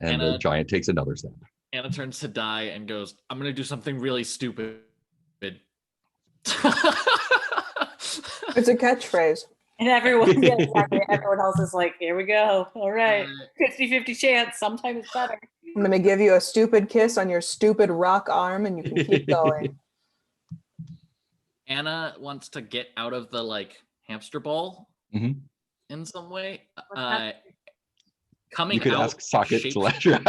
And the giant takes another step. Anna turns to die and goes, I'm going to do something really stupid. It's a catchphrase. And everyone, yeah, exactly. Everyone else is like, here we go. All right. 50-50 chance. Sometimes it's better. I'm going to give you a stupid kiss on your stupid rock arm and you can keep going. Anna wants to get out of the hamster ball in some way. Coming you could out, ask Socket to let you out.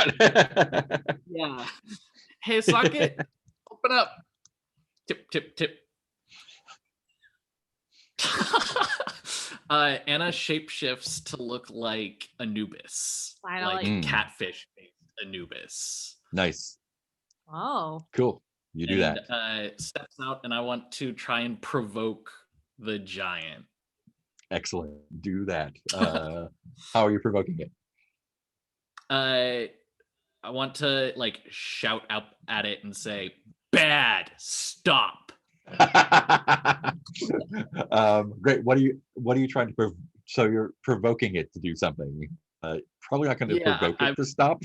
Yeah. Hey, Socket, open up. Tip, tip, tip. Anna shapeshifts to look like Anubis, like catfish-based Anubis. Nice. Oh. Cool. You do that. Steps out, and I want to try and provoke the giant. Excellent. Do that. How are you provoking it? I want to shout up at it and say, "Bad, stop." Great. What are you trying to so you're provoking it to do something? Probably not going to provoke it to stop,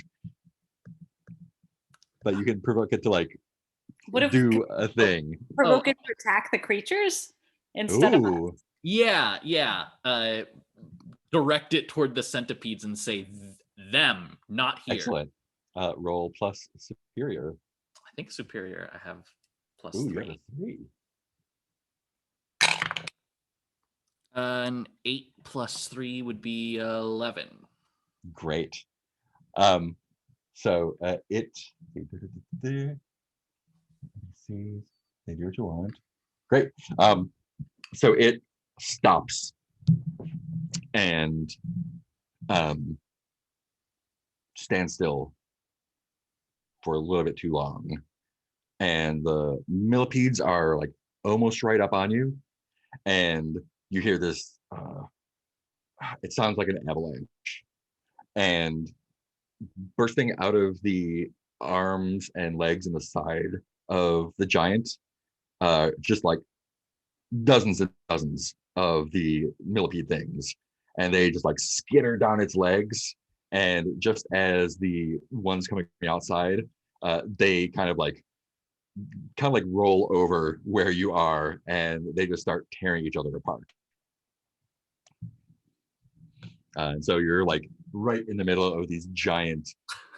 but you can provoke it to do a thing. Provoke it to attack the creatures instead of us. Yeah. Direct it toward the centipedes and say them, not here. Excellent. Roll plus superior. I think superior. I have plus Ooh, 3. You have a 3. An 8 plus 3 would be 11. Great. So it. Let me see. They do what you want. Great. So it stops and stands still for a little bit too long, and the millipedes are almost right up on you, and you hear this. It sounds like an avalanche, and bursting out of the arms and legs and the side of the giant, just dozens and dozens of the millipede things, and they just skitter down its legs, and just as the ones coming from the outside, they kind of roll over where you are, and they just start tearing each other apart. And so you're right in the middle of these giant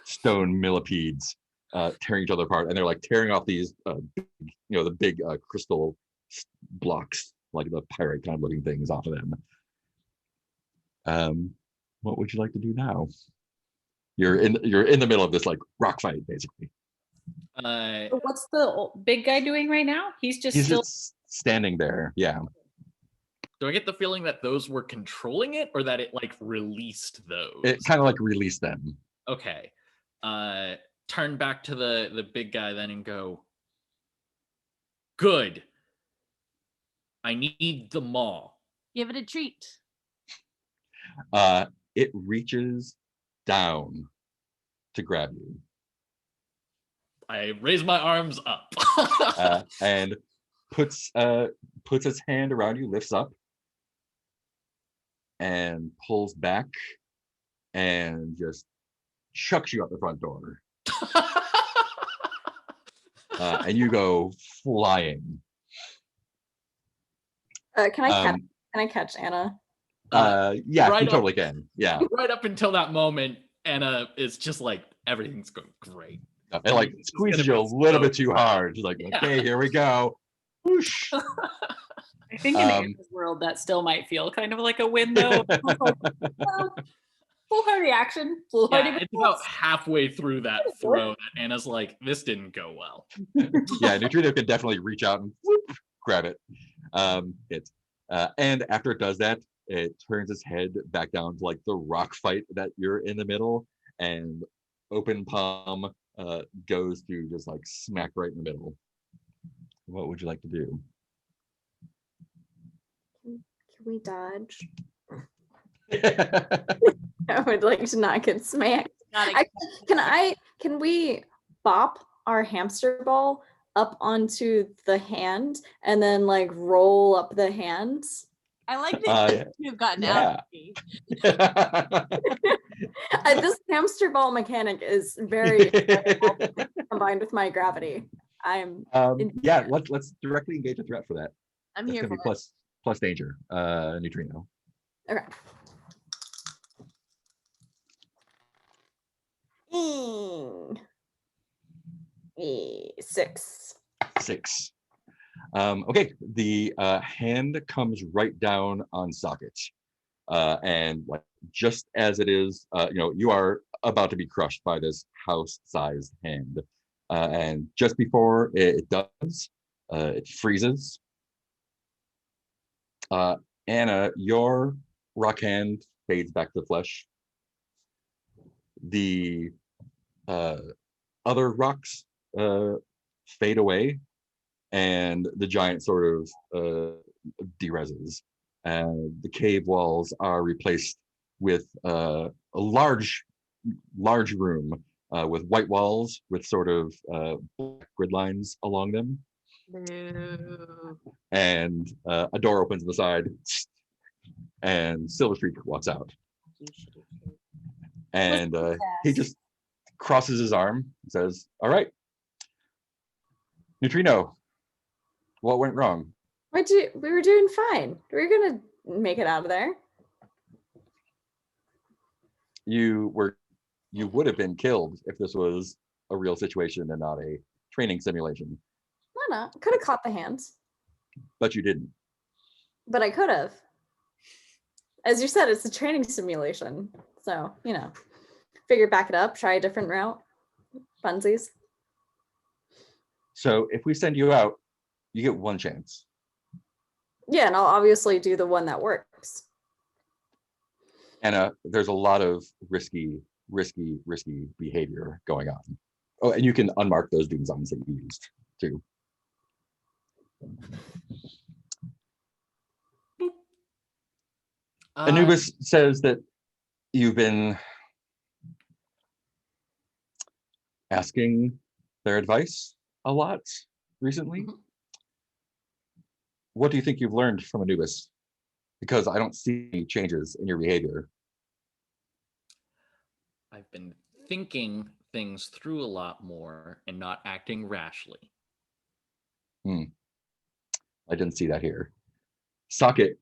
stone millipedes tearing each other apart, and they're tearing off these the big crystal blocks, the pirate kind of looking things off of them. What would you like to do now? You're in the middle of this rock fight, basically. What's the big guy doing right now? He's just standing there. Yeah. Do I get the feeling that those were controlling it, or that it released those? It kind of released them. Okay. Turn back to the big guy then and go, good. I need the maw. Give it a treat. It reaches down to grab you. I raise my arms up. And puts its hand around you, lifts up, and pulls back, and just chucks you out the front door. And you go flying. Can I catch Anna? Yeah, you totally can. Yeah. Right up until that moment, Anna is just everything's going great. It squeezes you a little bit too hard. She's okay, here we go. Whoosh. I think in Anna's world that still might feel kind of like a win, though. Foolhardy action. It's about halfway through that throw that Anna's this didn't go well. Yeah, Neutrino can definitely reach out and whoop, grab it. And after it does that, it turns its head back down to the rock fight that you're in the middle, and open palm goes to just smack right in the middle. What would you like to do? Can we dodge? I would like to not get smacked. Can we bop our hamster ball up onto the hand and then roll up the hands? I like that you've gotten out of me. This hamster ball mechanic is very enjoyable combined with my gravity. I'm Yeah, let's directly engage a threat for that. I'm That's here gonna for be it. plus danger. Neutrino. okay. 6. 6. Okay, the hand comes right down on socket. And like just as it is, you are about to be crushed by this house-sized hand. And just before it does, it freezes. Anna, your rock hand fades back to flesh. The other rocks fade away, and the giant sort of dereses. The cave walls are replaced with a large room with white walls with sort of black grid lines along them. Boo. And a door opens on the side, and Silver Streak walks out. You shitty pig. And he just crosses his arm and says, "All right, Neutrino, what went wrong?" We were doing fine. We were gonna make it out of there. You would have been killed if this was a real situation and not a training simulation, Why not? Could have caught the hands, but you didn't. but I could have. As you said, it's a training simulation. So, figure back it up, try a different route. Funsies. So if we send you out, you get one chance. Yeah, and I'll obviously do the one that works. And there's a lot of risky behavior going on. Oh, and you can unmark those doom zones that you used too. Anubis says that you've been asking their advice a lot recently. Mhm. What do you think you've learned from Anubis? Because I don't see any changes in your behavior. I've been thinking things through a lot more and not acting rashly. I didn't see that here. Socket,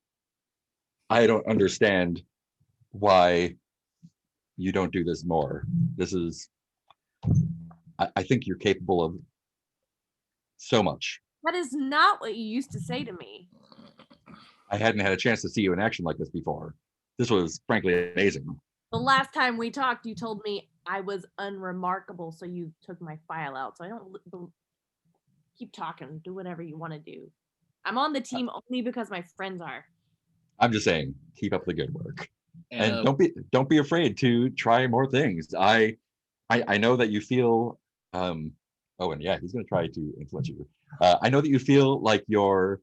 I don't understand why you don't do this more. This is, I think you're capable of so much. That is not what you used to say to me. I hadn't had a chance to see you in action like this before. This was frankly amazing. The last time we talked, you told me I was unremarkable, so you took my file out. So I don't keep talking. Do whatever you want to do. I'm on the team only because my friends are. I'm just saying, keep up the good work. And And don't be afraid to try more things. I know that you feel oh, and yeah, he's gonna try to influence you. I know that you feel like you're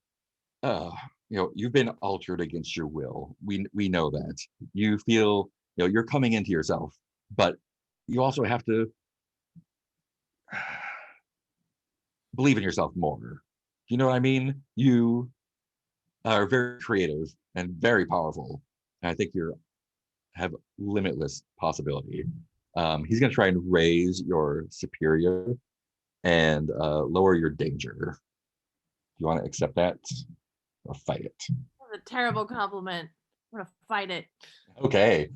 you've been altered against your will. We know that. You feel, you're coming into yourself, but you also have to believe in yourself more. You know what I mean? You are very creative and very powerful. And I think you have limitless possibility. He's going to try and raise your superior and lower your danger. You want to accept that or fight it? That's a terrible compliment. I'm gonna fight it. Okay.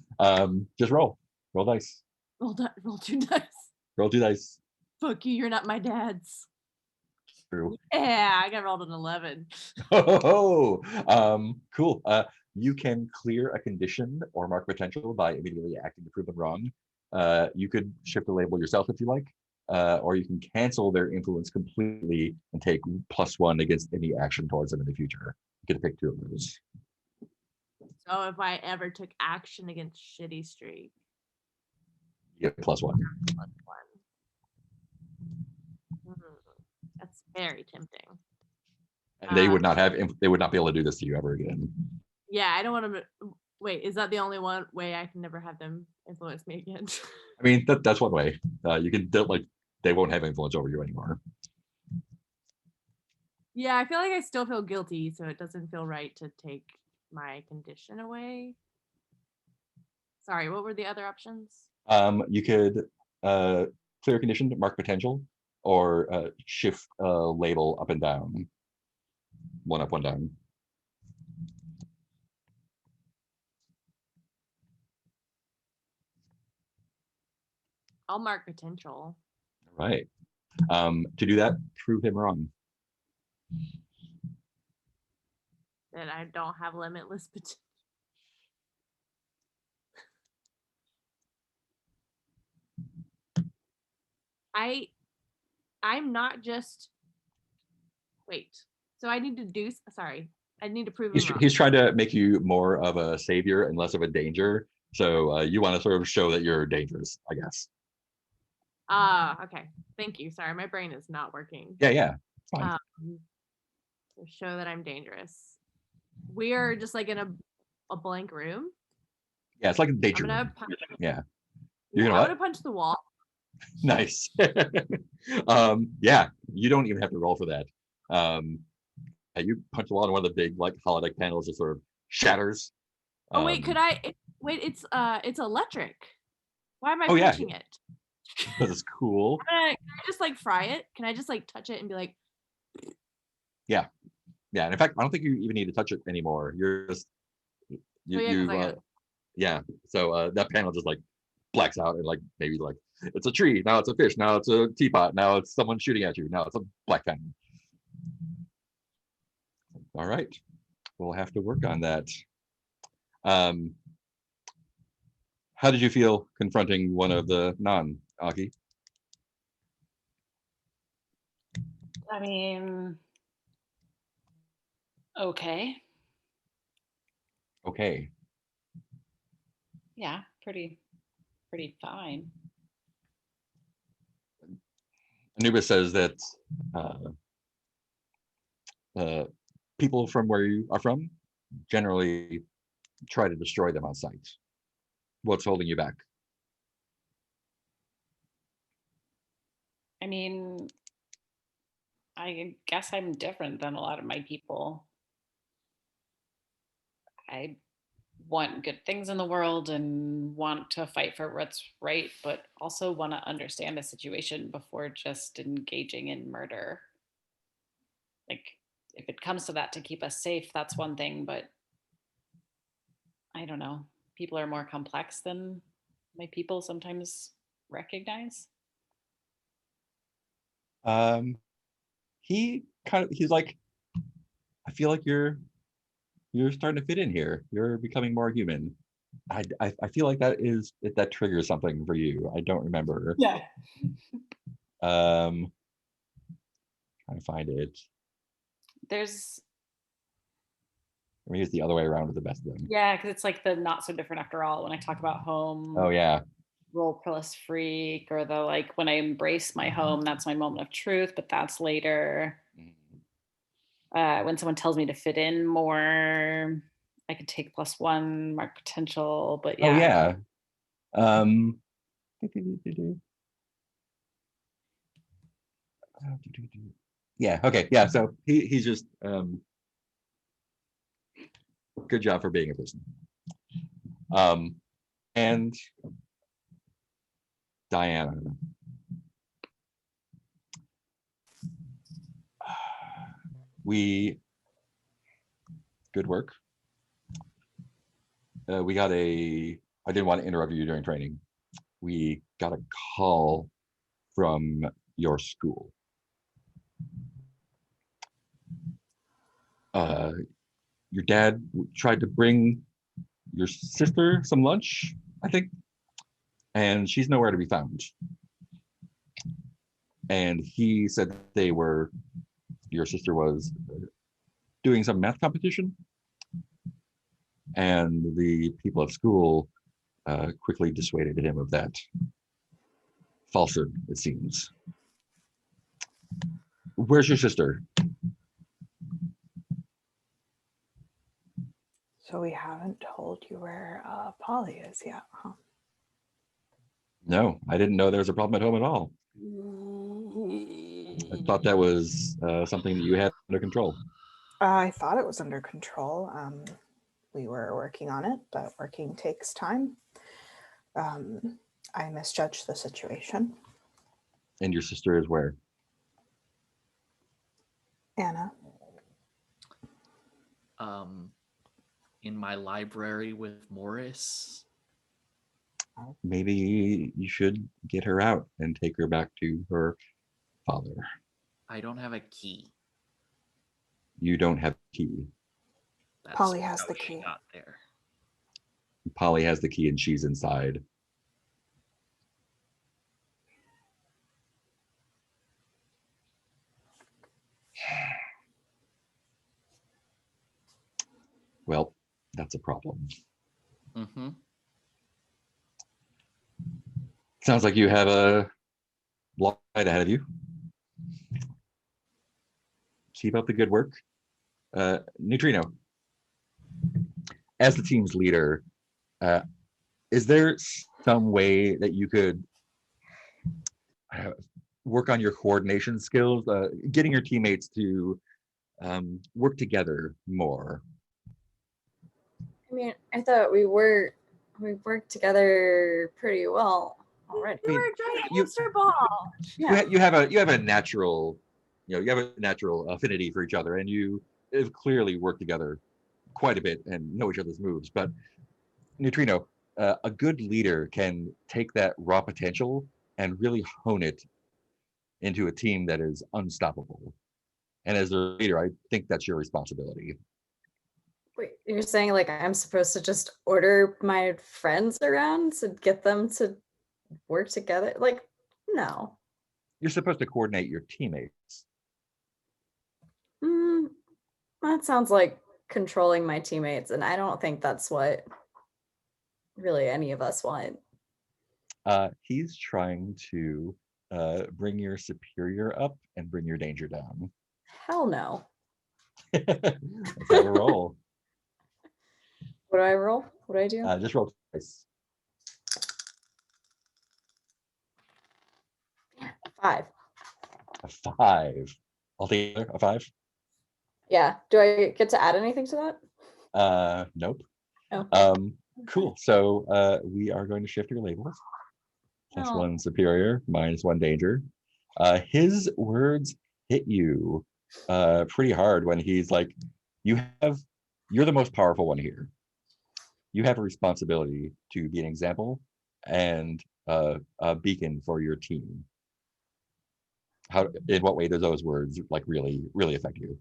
Just roll dice. Roll 2 dice. Roll 2 dice. Fuck you, you're not my dad's. True. Yeah, I got rolled an 11. Oh, cool. You can clear a condition or mark potential by immediately acting to prove them wrong. You could shift the label yourself if you like, or you can cancel their influence completely and take +1 against any action towards them in the future. You get to pick 2 of those. So if I ever took action against Shitty Streak, You get +1. +1. That's very tempting. And they would not be able to do this to you ever again. Yeah, I don't want to. Wait, is that the only one way I can never have them influence me again? I mean, that's one way. You can they won't have influence over you anymore. Yeah, I feel like I still feel guilty, so it doesn't feel right to take my condition away. Sorry, what were the other options? You could clear condition, mark potential, or shift label up and down. One up, one down. I'll mark potential. Right. To do that, prove him wrong. That I don't have limitless potential. I'm not just. Wait. So I need to do. Sorry, I need to prove him wrong. He's trying to make you more of a savior and less of a danger. So you want to sort of show that you're dangerous, I guess. Okay. Thank you. Sorry, my brain is not working. Yeah, it's fine. To show that I'm dangerous. We are just like in a blank room. Yeah, it's like a danger. I'm gonna punch. Yeah. I'm gonna punch the wall. Nice. Yeah, you don't even have to roll for that. You punch the wall and one of the big like holodeck panels just sort of shatters. Oh wait, could I? Wait, it's electric. Why am I punching it? Because it's cool. Can I just like fry it? Can I just like touch it and be like? Yeah. And in fact, I don't think you even need to touch it anymore. You're just yeah. So that panel just like blacks out and like maybe like it's a tree, now it's a fish, now it's a teapot, now it's someone shooting at you, now it's a black panel. All right, we'll have to work on that. How did you feel confronting one of the non-Aki? I mean, okay. Okay. Yeah, pretty fine. Anubis says that people from where you are from generally try to destroy them on sight. What's holding you back? I mean, I guess I'm different than a lot of my people. I want good things in the world and want to fight for what's right, but also want to understand a situation before just engaging in murder. Like, if it comes to that, to keep us safe, that's one thing, but I don't know. People are more complex than my people sometimes recognize. He's like, I feel like you're starting to fit in here. You're becoming more human. I feel like that triggers something for you. I don't remember. Yeah. Trying to find it. There's Maybe it's the other way around with the best of them. Yeah, because it's like the not so different after all when I talk about home. Oh yeah. Role plus freak, or the like when I embrace my home, that's my moment of truth, but that's later. When someone tells me to fit in more, I could take +1, mark potential, but yeah. Oh yeah. Yeah, okay. Yeah, so he's just good job for being a person. And Diana. Good work. I didn't want to interrupt you during training. We got a call from your school. Your dad tried to bring your sister some lunch, I think, and she's nowhere to be found. And he said your sister was doing some math competition, and the people at school quickly dissuaded him of that falsehood, it seems. Where's your sister? So we haven't told you where Polly is yet, huh? No, I didn't know there was a problem at home at all. I thought that was something that you had under control. I thought it was under control. We were working on it, but working takes time. I misjudged the situation. And your sister is where? Anna. In my library with Morris. Maybe you should get her out and take her back to her father. I don't have a key. You don't have a key. That's Polly has how the she key. got there. Polly has the key and she's inside. Well, that's a problem. Mm-hmm. Sounds like you have a long night ahead of you. Keep up the good work. Neutrino, as the team's leader, is there some way that you could work on your coordination skills, getting your teammates to work together more? I mean, I thought we worked together pretty well already. You mean, were a giant you- hamster ball. Yeah. You have a natural, you have a natural affinity for each other, and you have clearly worked together quite a bit and know each other's moves. But Neutrino, a good leader can take that raw potential and really hone it into a team that is unstoppable. And as a leader, I think that's your responsibility. Wait, you're saying like I'm supposed to just order my friends around to get them to work together? Like, no. You're supposed to coordinate your teammates. That sounds like controlling my teammates, and I don't think that's what really any of us want. He's trying to bring your superior up and bring your danger down. Hell no. Let's have a roll. What do I roll? What do I do? Just roll twice. 5. A 5. Altogether, a 5? Yeah. Do I get to add anything to that? Nope. Oh. Cool. So we are going to shift your labels. +1 superior, -1 danger. His words hit you pretty hard when he's like, you're the most powerful one here. You have a responsibility to be an example and a beacon for your team. In what way do those words like really, really affect you?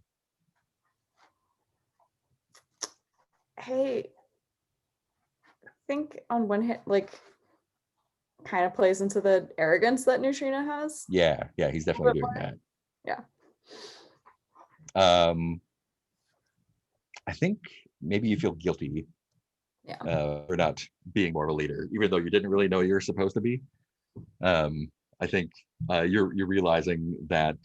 Hey, I think on one hand, like, kind of plays into the arrogance that Neutrino has. Yeah, he's definitely doing that. Yeah. I think maybe you feel guilty for not being more of a leader, even though you didn't really know you're supposed to be. I think you're realizing that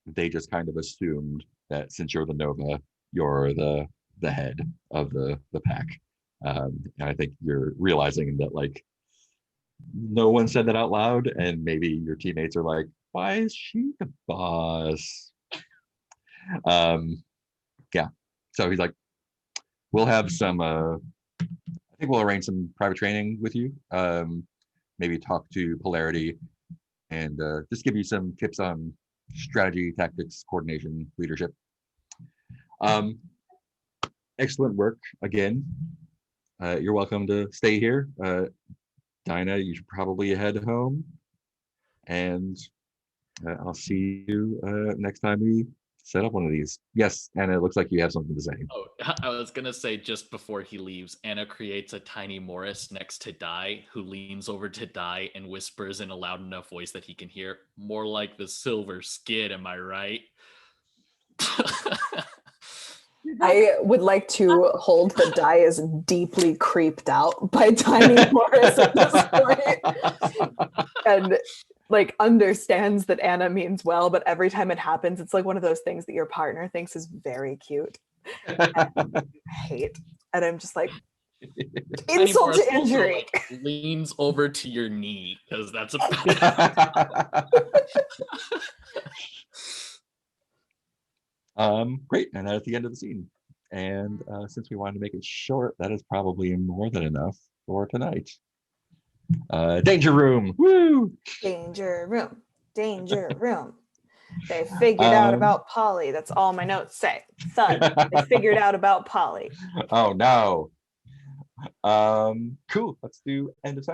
they just kind of assumed that since you're the Nova, you're the head of the pack. And I think you're realizing that like no one said that out loud, and maybe your teammates are like, why is she the boss? Yeah. So he's like, we'll have some I think we'll arrange some private training with you. Maybe talk to Polarity and just give you some tips on strategy, tactics, coordination, leadership. Excellent work again. You're welcome to stay here. Dinah, you should probably head home. And I'll see you next time we set up one of these. Yes, Anna, it looks like you have something to say. Oh, I was gonna say just before he leaves, Anna creates a tiny Morris next to Dai, who leans over to Dai and whispers in a loud enough voice that he can hear, "More like the silver skid, am I right?" I would like to hold that Dai is deeply creeped out by Tiny Morris at this point. And like understands that Anna means well, but every time it happens, it's like one of those things that your partner thinks is very cute. And hate. And I'm just like, Tiny insult Morris to also, injury. like, leans over to your knee because that's a Great, and that's the end of the scene. And since we wanted to make it short, that is probably more than enough for tonight. Danger room. Woo! Danger room. Danger room. They figured out about Polly. That's all my notes say. Thud. They figured out about Polly. Oh no. Cool. Let's do end of session.